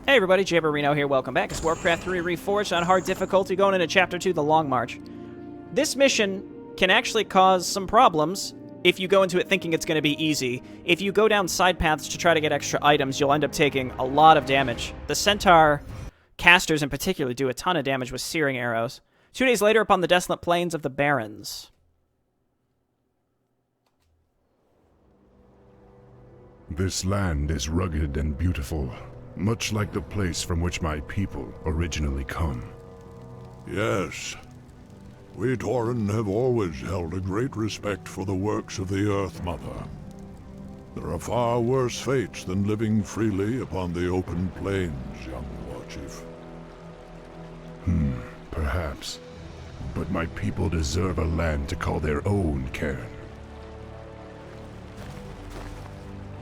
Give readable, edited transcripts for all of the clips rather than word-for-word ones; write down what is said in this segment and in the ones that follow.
Hey everybody, Jay Barreno here, welcome back. It's Warcraft 3 Reforged on hard difficulty, going into Chapter 2, The Long March. This mission can actually cause some problems if you go into it thinking it's going to be easy. If you go down side paths to try to get extra items, you'll end up taking a lot of damage. The centaur casters in particular do a ton of damage with searing arrows. 2 days later, upon the desolate plains of the Barrens. This land is rugged and beautiful, much like the place from which my people originally come. Yes. We Tauren have always held a great respect for the works of the Earth Mother. There are far worse fates than living freely upon the open plains, young Warchief. Perhaps. But my people deserve a land to call their own, Cairn.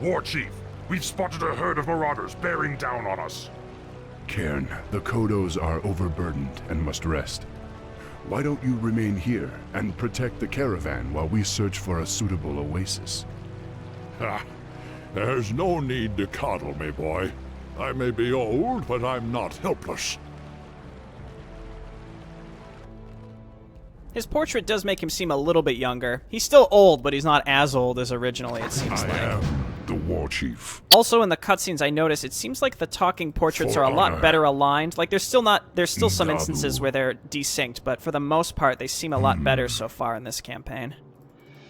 Warchief, we've spotted a herd of marauders bearing down on us. Cairn, the Kodos are overburdened and must rest. Why don't you remain here and protect the caravan while we search for a suitable oasis? Ha! There's no need to coddle me, boy. I may be old, but I'm not helpless. His portrait does make him seem a little bit younger. He's still old, but he's not as old as originally, it seems I like. am the Warchief. Also, in the cutscenes, I notice it seems like the talking portraits are a lot better aligned. Like, there's still some instances where they're desynced, but for the most part, they seem a lot better so far in this campaign.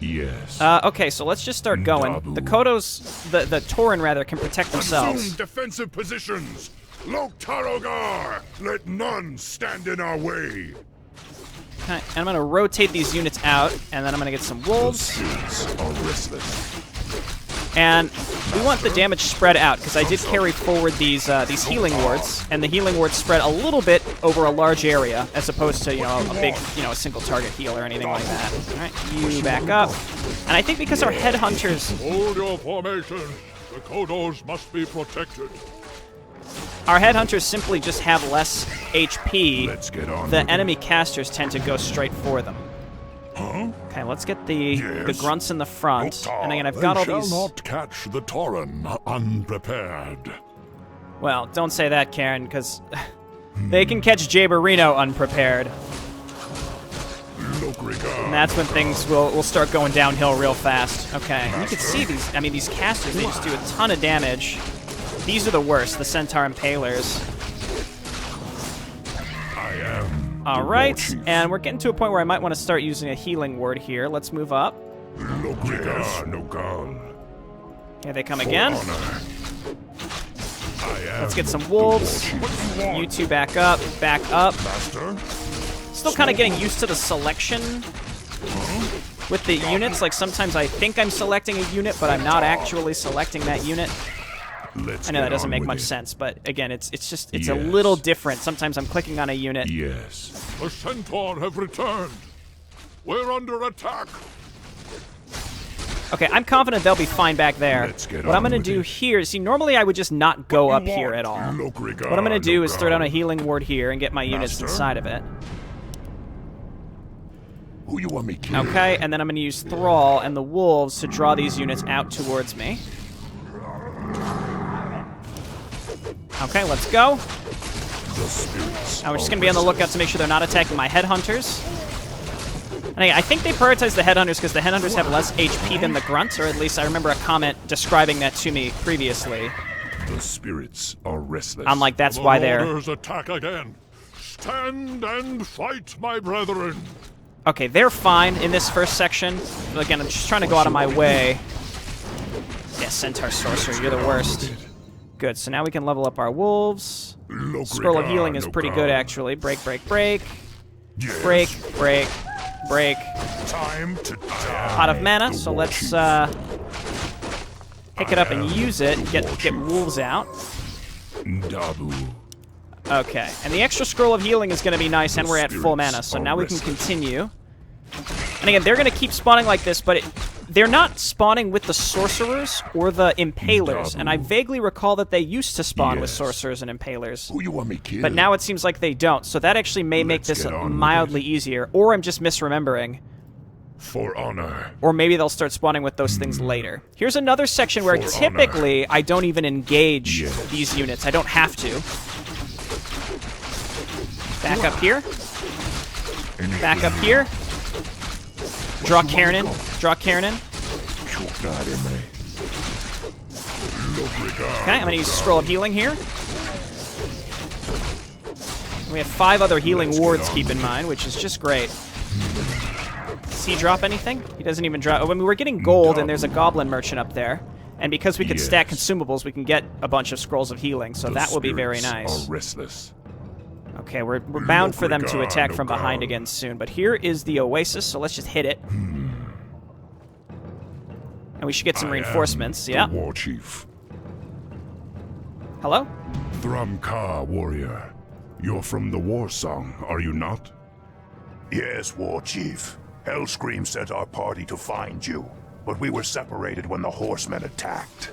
Yes. Okay, so let's just start going. The Kodos, the Tauren rather, can protect themselves. Assume defensive positions! Lok Tarogar! Let none stand in our way! Okay, and I'm going to rotate these units out, and then I'm going to get some wolves. Spirits are restless. And we want the damage spread out, because I did carry forward these healing wards, and the healing wards spread a little bit over a large area, as opposed to, a big, a single target heal or anything like that. Alright, you back up. And I think because our headhunters... Hold your formation. The Kodos must be protected. Our headhunters simply just have less HP. Let's get on The with it. enemy casters tend to go straight for them. Huh? Okay, let's get the grunts in the front. Loktar, And again, I've got all they these... shall not catch the Tauren unprepared. Well, don't say that, Karen, because they can catch Jay Barreno unprepared. And that's when things will start going downhill real fast. Okay, and you can see these casters, they just do a ton of damage. These are the worst, the Centaur Impalers. I am Alright, and we're getting to a point where I might want to start using a healing word here. Let's move up. Here they come again. Let's get some wolves. You two back up, back up. Still kind of getting used to the selection with the units. Like, sometimes I think I'm selecting a unit, but I'm not actually selecting that unit. I know that doesn't make much sense, but again, it's a little different. Sometimes I'm clicking on a unit. Yes. The Centaur have returned. We're under attack. Okay, I'm confident they'll be fine back there. Let's get What I'm on going to with do it. here, see, normally I would just not go up here at all. What I'm going to do is throw down a healing ward here and get my units inside of it. Who you want me killing? Okay, and then I'm going to use Thrall and the wolves to draw these units out towards me. Okay, let's go. Now we're just going to be on the lookout to make sure they're not attacking my headhunters. And I think they prioritize the headhunters because the headhunters have less HP than the grunts, or at least I remember a comment describing that to me previously. The spirits are restless. I'm like, that's why they're... Marauders attack again. Stand and fight, my brethren. Okay, they're fine in this first section. Again, I'm just trying to go out of my way. Yeah, Centaur Sorcerer, you're the worst. Good, so now we can level up our wolves. Scroll of Healing is pretty good, actually. Break, break, break. Break, break, break. Time to die. Out of mana, so let's pick it up and use it. Get wolves out. Dabu. Okay, and the extra Scroll of Healing is going to be nice, and we're at full mana, so now we can continue. And again, they're going to keep spawning like this, but they're not spawning with the Sorcerers or the Impalers, and I vaguely recall that they used to spawn with Sorcerers and Impalers. Who you want me killing? But now it seems like they don't, so that actually may make this mildly easier, or I'm just misremembering. For honor. Or maybe they'll start spawning with those things later. Here's another section where For typically I don't even engage Yes. these units. I don't have to. Back up here. Back up here. Draw cannon. Draw cannon. Okay, I'm going to use Scroll of Healing here. We have 5 other healing wards, keep in mind, which is just great. Does he drop anything? He doesn't even drop... I mean, we're getting gold, and there's a Goblin merchant up there. And because we can stack consumables, we can get a bunch of Scrolls of Healing, so that will be very nice. Are restless. Okay, we're bound for them to attack from behind again soon. But here is the oasis, so let's just hit it. And we should get some reinforcements. Yeah. War Chief. Hello? Thramka, warrior. You're from the war song, are you not? Yes, War Chief. Hellscream sent our party to find you, but we were separated when the horsemen attacked.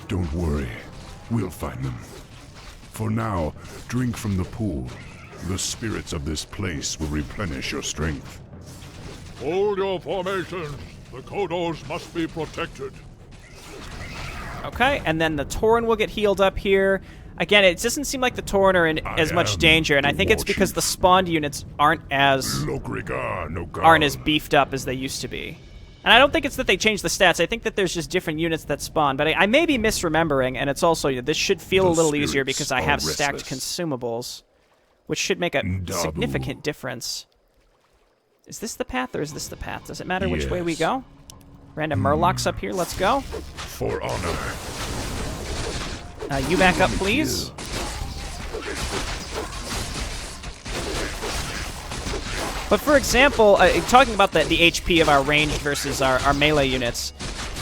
Don't worry. We'll find them. For now, drink from the pool. The spirits of this place will replenish your strength. Hold your formations. The Kodos must be protected. Okay, and then the Tauren will get healed up here. Again, it doesn't seem like the Tauren are in as much danger, and I think it's because the spawned units aren't as beefed up as they used to be. And I don't think it's that they changed the stats. I think that there's just different units that spawn. But I may be misremembering, and it's also, this should feel a little easier because I have stacked consumables, which should make a significant difference. Is this the path, or is this the path? Does it matter which way we go? Random Murlocs up here. Let's go. For honor. You back up, please. But for example, talking about the HP of our ranged versus our melee units,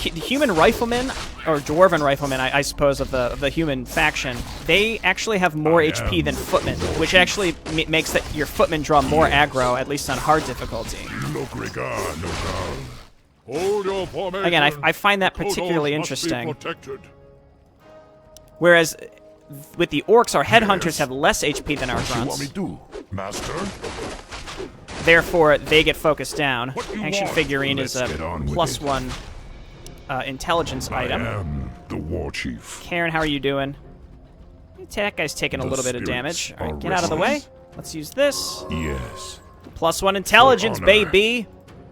the human riflemen, or dwarven riflemen, I suppose, of the human faction, they actually have more HP than footmen, which actually makes that your footmen draw more aggro, at least on hard difficulty. Hold your formation. Again, I find that particularly interesting. Whereas with the orcs, our headhunters have less HP than our grunts. Master? Therefore, they get focused down. Ancient Figurine is a +1 intelligence item. I am the War Chief. Karen, how are you doing? That guy's taking a little bit of damage. All right, get out of the way. Let's use this. Yes. +1 intelligence, baby.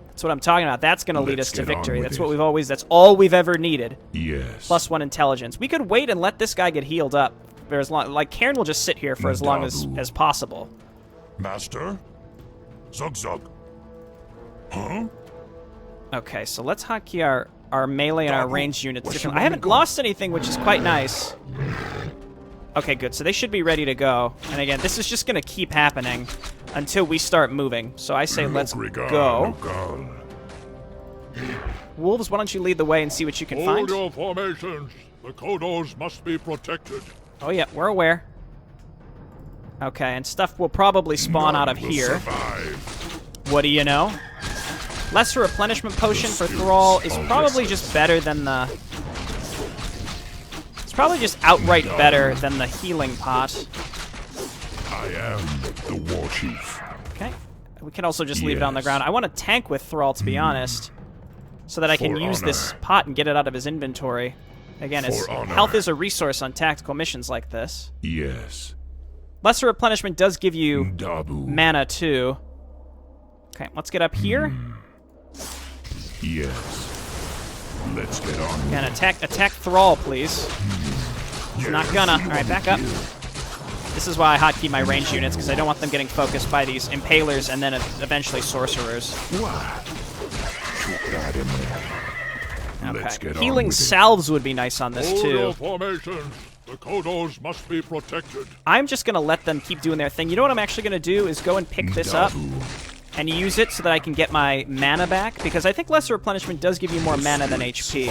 That's what I'm talking about. That's going to lead us to victory. That's what we've always. That's all we've ever needed. Yes. +1 intelligence. We could wait and let this guy get healed up for as long. Like Karen will just sit here for as long as possible. Master? Zug Zug. Huh? Okay, so let's hotkey our melee and our ranged units differently. I haven't lost anything, which is quite nice. Okay, good. So they should be ready to go. And again, this is just going to keep happening until we start moving. So I say let's go. Wolves, why don't you lead the way and see what you can find? Hold your formations. The Kodos must be protected. Oh yeah, we're aware. Okay, and stuff will probably spawn out of here. What do you know? Lesser replenishment potion for Thrall is probably just better than the... It's probably just outright better than the healing pot. I am the War Chief. Okay. We can also just leave it on the ground. I want to tank with Thrall, to be honest, so that I can use this pot and get it out of his inventory. Again, health is a resource on tactical missions like this. Yes. Lesser replenishment does give you mana, too. Okay, let's get up here. Yes. Let's get on. And attack Thrall, please. He's not gonna. Alright, back up. This is why I hotkey my ranged units, because I don't want them getting focused by these impalers and then eventually sorcerers. Okay. Healing salves would be nice on this, too. Hold your formations. The Kodos must be protected. I'm just going to let them keep doing their thing. You know what I'm actually going to do is go and pick this up and use it so that I can get my mana back, because I think lesser replenishment does give you more mana than HP.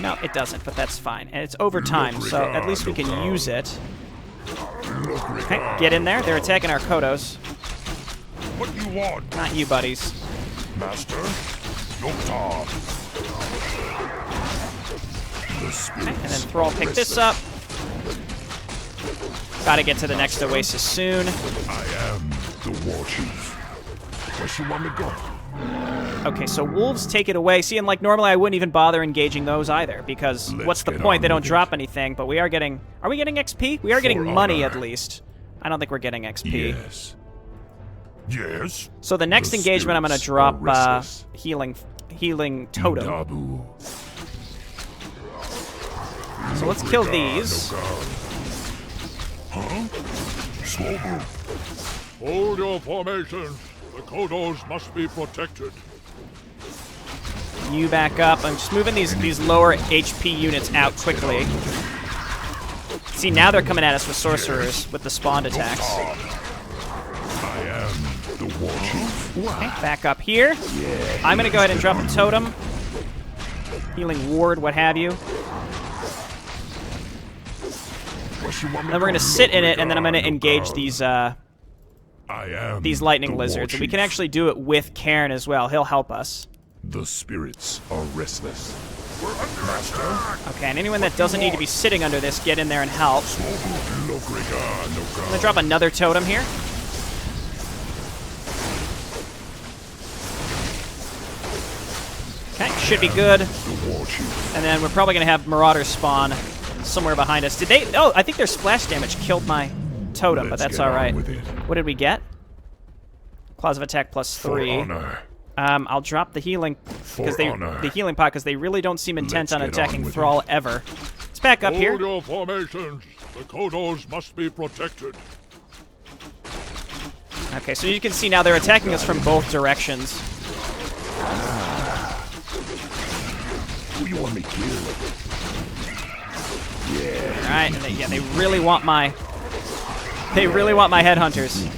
No, it doesn't, but that's fine. And it's over time, so at least we can use it. Okay, get in there. They're attacking our Kodos. What you want? Not you, buddies. Master? Doctor. Okay, and then Thrall pick this up. Gotta get to the next oasis soon. I am the War Chief. Where you want me to go? Okay, so wolves take it away. See, and like normally I wouldn't even bother engaging those either, because what's the point? They don't drop anything, but we are getting... Are we getting XP? We are getting money at least. I don't think we're getting XP. Yes. Yes? So the next engagement I'm going to drop healing totem. Dabu. So let's kill these. Huh? Slow. Hold your formation. The Kodos must be protected. You back up. I'm just moving these lower HP units out quickly. See, now they're coming at us with sorcerers with the spawned attacks. I am the war chief. Okay, back up here. I'm going to go ahead and drop a totem. Healing ward, what have you. Then we're going to sit in it, and then I'm going to engage these lightning lizards. And we can actually do it with Cairn as well. He'll help us. The spirits are restless. Okay, and anyone that doesn't need to be sitting under this, get in there and help. I'm going to drop another totem here. Okay, should be good. And then we're probably going to have Marauders spawn somewhere behind us. Did they... Oh, I think their splash damage killed my totem, but that's all right. What did we get? Claws of attack +3. I'll drop the healing because the healing pot because they really don't seem intent on attacking Thrall ever. Let's back up here. Hold your formations. The Kodos must be protected. Okay, so you can see now they're attacking us from both directions. Who you want me to kill? Yeah. All right, and they really want my headhunters.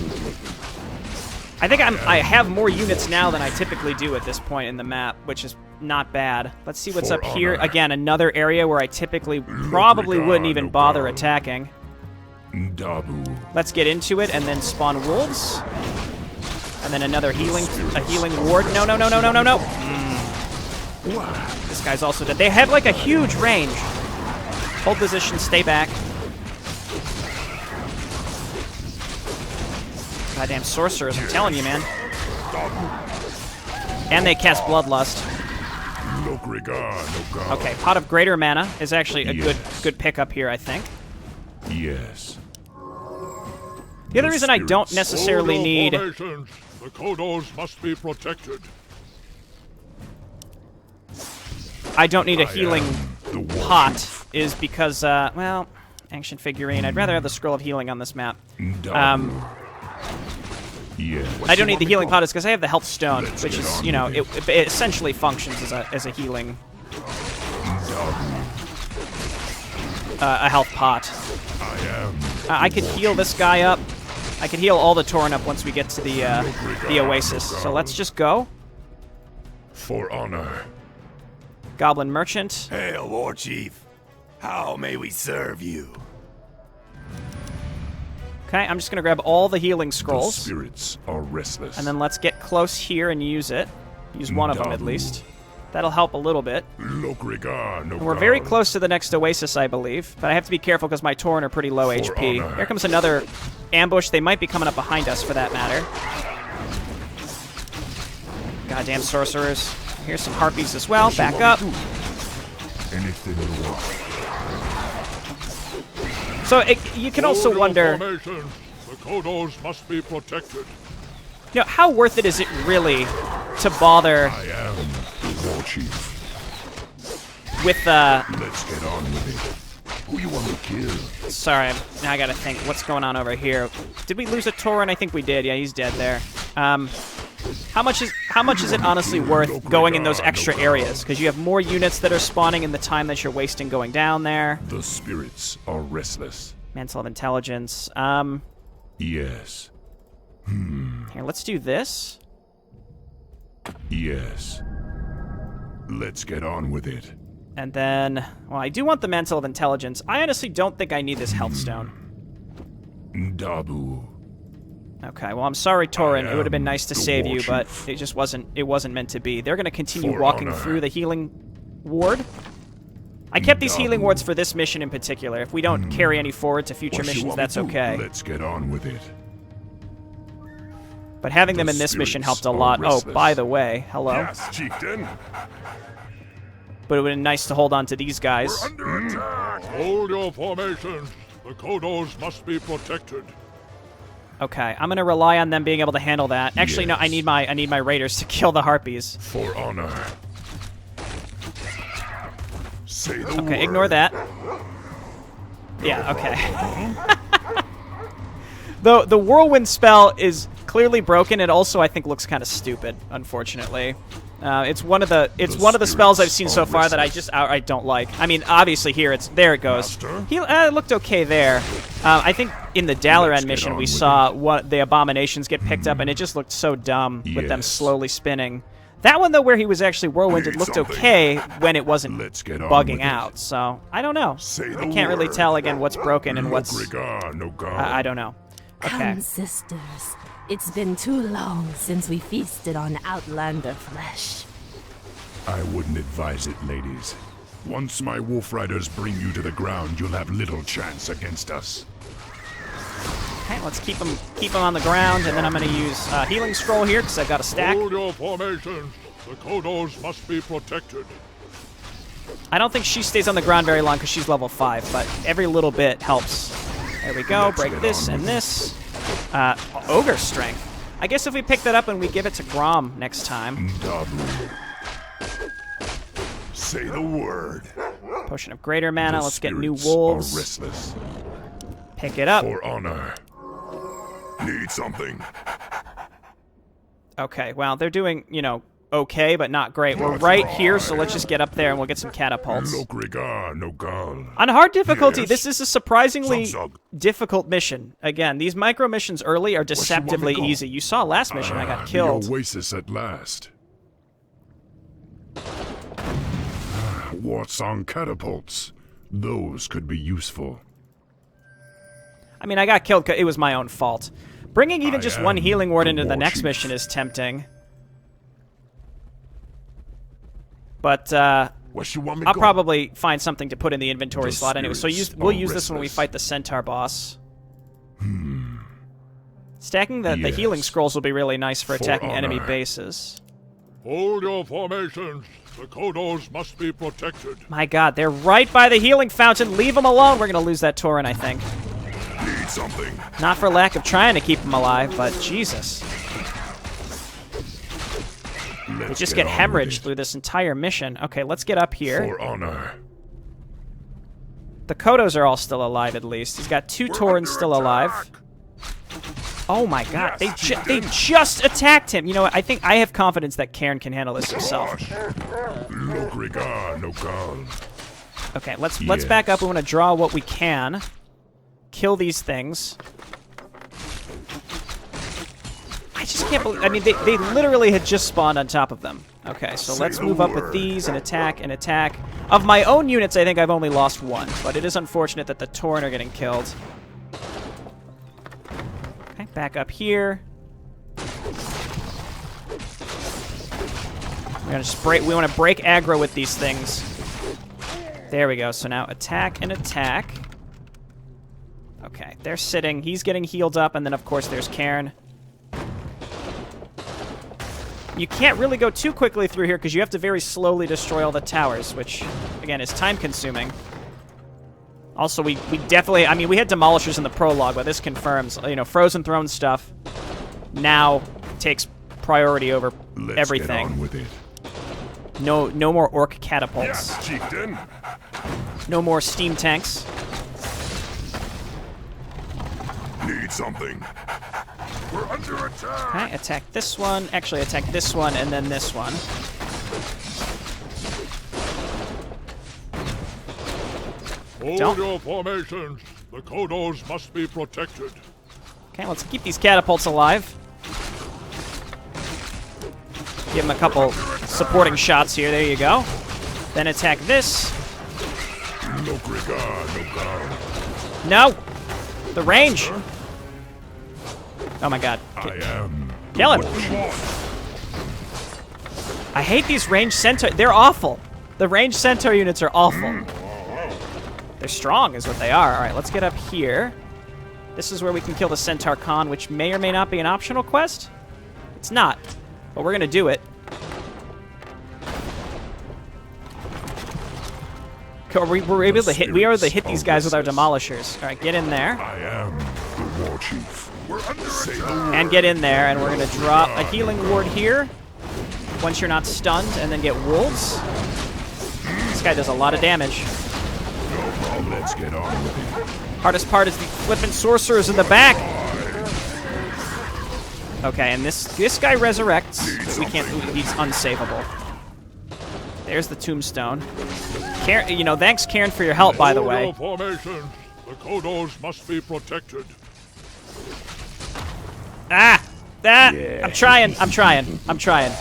I think I have more units now than I typically do at this point in the map, which is not bad. Let's see what's up here. Again, another area where I typically probably wouldn't even bother attacking. Dabu. Let's get into it and then spawn wolves. And then another healing ward. No. This guy's also dead. They have like a huge range. Hold position, stay back. Goddamn sorcerers, I'm telling you, man. And they cast Bloodlust. Okay, Pot of Greater Mana is actually a good pickup here, I think. Yes. The other reason I don't necessarily need... The Kodos must be protected. I don't need a healing pot is because, well, ancient figurine. I'd rather have the Scroll of Healing on this map. I don't need the healing pot is because I have the health stone, which is, you know, it essentially functions as a healing, a health pot. I could heal this guy up. I could heal all the Tauren up once we get to the oasis. So let's just go. For honor. Goblin merchant. Hail, War Chief. How may we serve you? Okay, I'm just going to grab all the healing scrolls. The spirits are restless. And then let's get close here and use it. Use one of them at least. That'll help a little bit. And we're very close to the next oasis, I believe. But I have to be careful because my Tauren are pretty low HP. honor. Here comes another ambush. They might be coming up behind us, for that matter. Goddamn sorcerers. Here's some harpies as well. Back up. Anything you want. So you can also wonder, The Kodos must be protected. you know, how worth it is it really to bother I am the war chief. with Let's get on with it. Who you want to kill? Sorry, now I gotta think. What's going on over here? Did we lose a Tauren? I think we did. Yeah, he's dead there. How much is it honestly worth going in those extra areas? Because you have more units that are spawning in the time that you're wasting going down there. The spirits are restless. Mantle of Intelligence. Yes. Here, let's do this. Yes. Let's get on with it. And then, well, I do want the Mantle of Intelligence. I honestly don't think I need this health stone. Dabu. Okay, well, I'm sorry, Tauren. It would have been nice to save you, but it just wasn't meant to be. They're going to continue walking through the healing ward. I kept these healing wards for this mission in particular. If we don't carry any forward to future missions, that's okay. Let's get on with it. But having them in this mission helped a lot. Oh, by the way, hello. Yes, chieftain. But it would have been nice to hold on to these guys. We're under attack. Hold your formations. The Kodos must be protected. Okay, I'm gonna rely on them being able to handle that. Actually, no, I need my raiders to kill the harpies. For honor. Say the word. Okay, ignore that. Yeah, okay. Though the whirlwind spell is clearly broken, it also I think looks kind of stupid, unfortunately. It's one of the spells I've seen so far that I just outright don't like. I mean, obviously here there it goes. He looked okay there. I think in the Dalaran mission we saw what the abominations get picked up, and it just looked so dumb with them slowly spinning. That one though, where he was actually whirlwinded, looked okay when it wasn't bugging out. So I don't know. I can't really tell again what's broken and what's. I don't know. Okay. Come, sisters. It's been too long since we feasted on Outlander flesh. I wouldn't advise it, ladies. Once my wolf riders bring you to the ground, you'll have little chance against us. Okay, let's keep them on the ground, and then I'm going to use healing scroll here because I've got a stack. Hold your formations. The Kodos must be protected. I don't think she stays on the ground very long because she's level 5, but every little bit helps. There we go. Break this and this. Ogre strength. I guess if we pick that up and we give it to Grom next time. Say the word. Potion of greater mana. Let's get new Spirits wolves. are restless. Pick it up. For honor. Need something. Okay, well, they're doing, okay, but not great. We're right here, so let's just get up there and we'll get some catapults. On hard difficulty, this is a surprisingly difficult mission. Again, these micro missions early are deceptively easy. You saw last mission, I got killed. The oasis at last. What's on catapults? Those could be useful. I mean, I got killed because it was my own fault. Bringing even just one healing ward into the next mission is tempting. But, I'll probably find something to put in the inventory slot anyway. So we'll use this when we fight the centaur boss. Stacking the healing scrolls will be really nice for attacking enemy bases. Hold your formations. The Kodos must be protected. My god, they're right by the healing fountain. Leave them alone. We're going to lose that Tauren, I think. Need something. Not for lack of trying to keep them alive, but Jesus. We just get hemorrhaged through this entire mission. Okay, let's get up here. For honor. The Kodos are all still alive, at least. He's got 2 Taurens still alive. Oh my god, they just attacked him. You know what, I think I have confidence that Cairn can handle this himself. Okay, let's back up. We want to draw what we can. Kill these things. I just can't believe... I mean, they literally had just spawned on top of them. Okay, so let's move up with these and attack and attack. Of my own units, I think I've only lost 1, but it is unfortunate that the Tauren are getting killed. Okay, back up here. We're gonna just break... We want to break aggro with these things. There we go. So now attack and attack. Okay, they're sitting. He's getting healed up, and then, of course, there's Cairn. You can't really go too quickly through here because you have to very slowly destroy all the towers, which, again, is time-consuming. Also, we definitely... I mean, we had Demolishers in the prologue, but this confirms, Frozen Throne stuff now takes priority over everything. Get on with it. No more orc catapults. Yes, chieftain. No more steam tanks. Need something. We're under attack. Okay, attack this one. Actually, attack this one and then this one. Hold your formations. The Kodos must be protected. Okay, let's keep these catapults alive. Give them a couple supporting shots here. There you go. Then attack this. No! The range! Oh my god. Kill him! I hate these ranged centaur. They're awful. The ranged centaur units are awful. They're strong is what they are. Alright, let's get up here. This is where we can kill the Centaur Khan, which may or may not be an optional quest. It's not, but we're gonna do it. We're able to hit. We are able to hit these guys with our demolishers. All right, get in there. I am the war chief. And get in there, and we're gonna drop a healing ward here. Once you're not stunned, and then get wolves. This guy does a lot of damage. Let's get on with it. Hardest part is the flippin' sorcerers in the back. Okay, and this guy resurrects. We can't. He's unsavable. There's the tombstone. Thanks, Cairn, for your help, by the way. Formations. The Kodos must be protected. Ah! Yeah. I'm trying.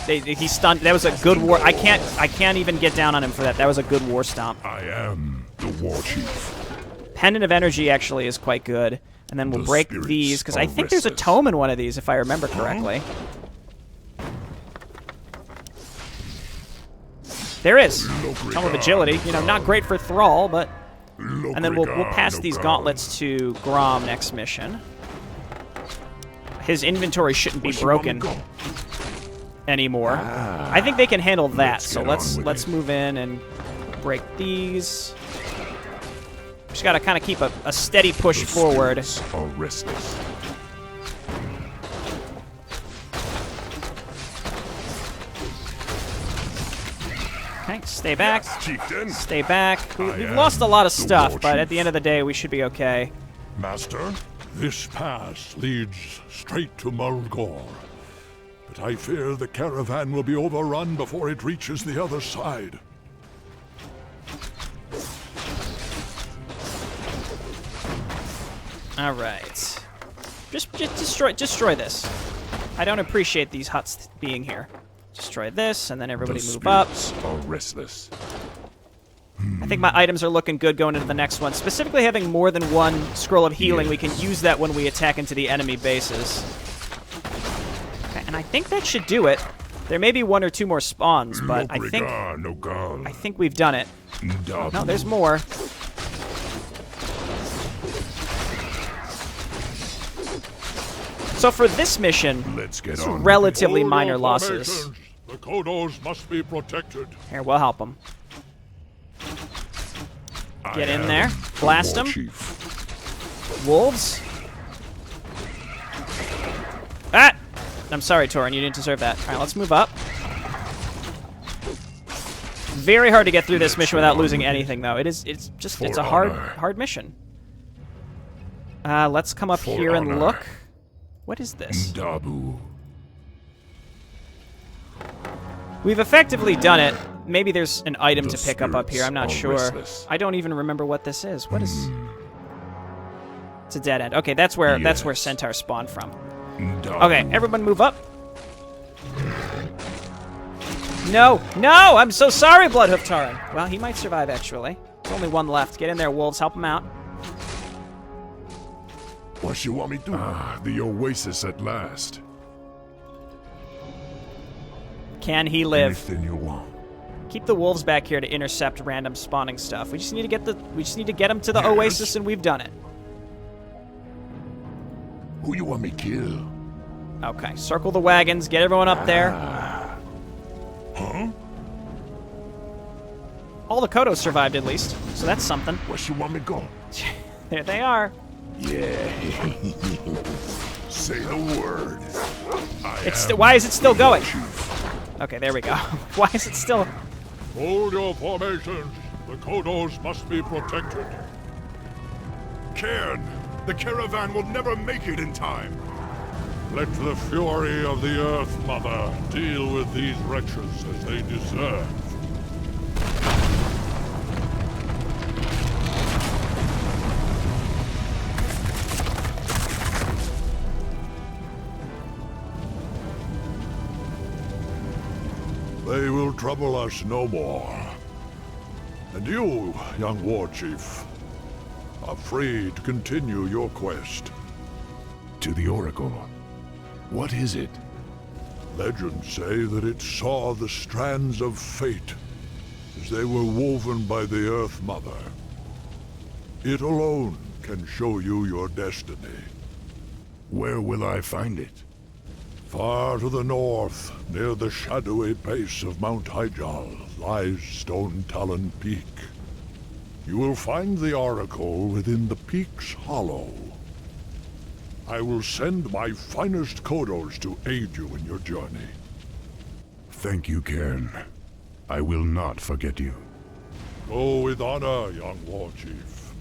He's stunned. That was a good war. I can't even get down on him for that. That was a good war stomp. I am the war chief. Pendant of Energy actually is quite good. And then we'll break these, because I think there's a tome in one of these, if I remember correctly. There is. Tome of Agility. Not great for Thrall, but... And then we'll pass these gauntlets to Grom next mission. His inventory shouldn't be broken anymore. I think they can handle that, so let's move in and break these. Just gotta kind of keep a steady push forward. Are restless. Okay, stay back. Chieftain. Stay back. We've lost a lot of stuff, but at the end of the day, we should be okay. Master, this pass leads straight to Mulgore. But I fear the caravan will be overrun before it reaches the other side. All right. Just destroy this. I don't appreciate these huts being here. Destroy this, and then everybody move up. Are restless. I think my items are looking good going into the next one. Specifically having more than one scroll of healing, we can use that when we attack into the enemy bases. Okay, and I think that should do it. There may be one or two more spawns, but I think we've done it. No, there's more. So for this mission, Let's get it's on relatively minor losses. The Kodos must be protected. Here, we'll help them. Get in there. Blast them. Wolves. Ah! I'm sorry, Torin. You didn't deserve that. All right, let's move up. Very hard to get through this mission without losing anything, though. It's a hard mission. Let's come up here and look. What is this? Dabu. We've effectively done it. Maybe there's an item to pick up here. I'm not sure. Restless. I don't even remember what this is. What is? It's a dead end. Okay, that's where centaurs spawn from. Okay, everyone move up. No, I'm so sorry, Bloodhoof Taran. Well, he might survive actually. There's only one left. Get in there, wolves. Help him out. What you want me to do? The oasis at last. Can he live? Anything you want. Keep the wolves back here to intercept random spawning stuff. We just need to get them to the oasis, and we've done it. Who you want me kill? Okay, circle the wagons. Get everyone up there. Huh? All the Kodos survived at least, so that's something. Where you want me go? There they are. Yeah. Say the word. Why is it still going? Okay, there we go. Why is it still... Hold your formations. The Kodos must be protected. Cairn, the caravan will never make it in time. Let the fury of the Earth Mother deal with these wretches as they deserve. They will trouble us no more. And you, young war chief, are free to continue your quest. To the Oracle. What is it? Legends say that it saw the strands of fate as they were woven by the Earth Mother. It alone can show you your destiny. Where will I find it? Far to the north, near the shadowy base of Mount Hyjal, lies Stone Talon Peak. You will find the oracle within the peak's hollow. I will send my finest Kodos to aid you in your journey. Thank you, Cairn. I will not forget you. Go with honor, young war chief.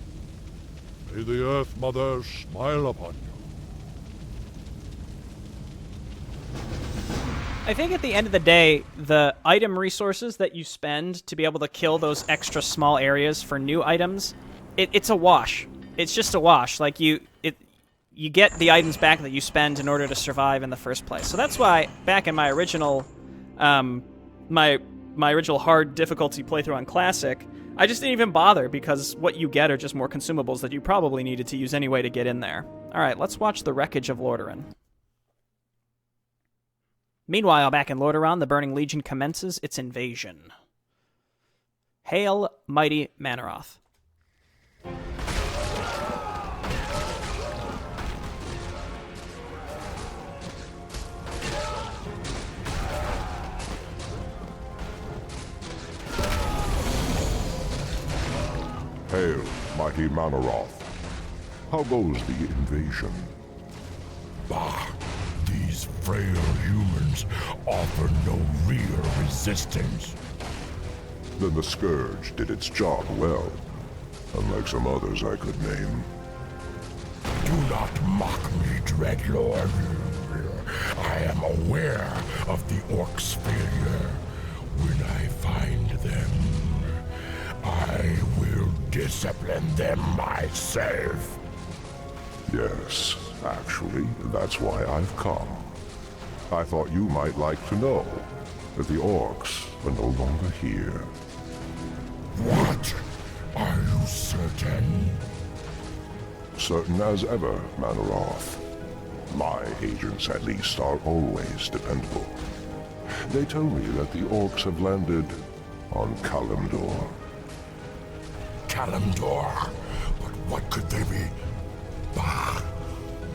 May the Earth Mother smile upon you. I think at the end of the day, the item resources that you spend to be able to kill those extra small areas for new items, it's a wash. It's just a wash. Like, you get the items back that you spend in order to survive in the first place. So that's why, back in my original, my original hard difficulty playthrough on Classic, I just didn't even bother, because what you get are just more consumables that you probably needed to use anyway to get in there. Alright, let's watch the wreckage of Lordaeron. Meanwhile, back in Lordaeron, the Burning Legion commences its invasion. Hail, mighty Manaroth. Hail, mighty Manaroth. How goes the invasion? Bah! These frail humans offer no real resistance. Then the Scourge did its job well, unlike some others I could name. Do not mock me, Dreadlord. I am aware of the Orcs' failure. When I find them, I will discipline them myself. Yes, actually, that's why I've come. I thought you might like to know that the Orcs are no longer here. What? Are you certain? Certain as ever, Manaroth. My agents, at least, are always dependable. They tell me that the Orcs have landed on Kalimdor. Kalimdor? But what could they be? Bah!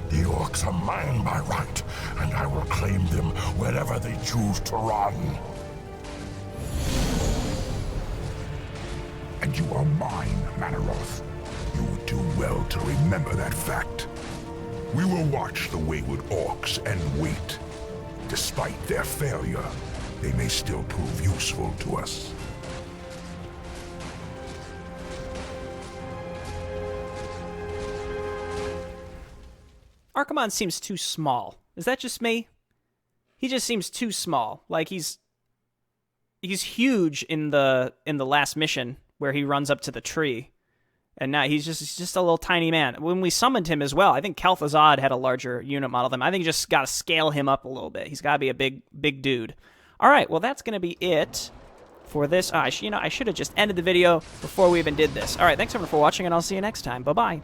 The Orcs are mine by right, and I will claim them wherever they choose to run. And you are mine, Manaroth. You would do well to remember that fact. We will watch the wayward Orcs and wait. Despite their failure, they may still prove useful to us. Archimonde seems too small. Is that just me? He just seems too small. Like, he's huge in the last mission where he runs up to the tree. And now he's just a little tiny man. When we summoned him as well, I think Kalthazad had a larger unit model than him. I think you just got to scale him up a little bit. He's got to be a big dude. All right, well, that's going to be it for this. I should have just ended the video before we even did this. All right, thanks everyone for watching, and I'll see you next time. Bye-bye.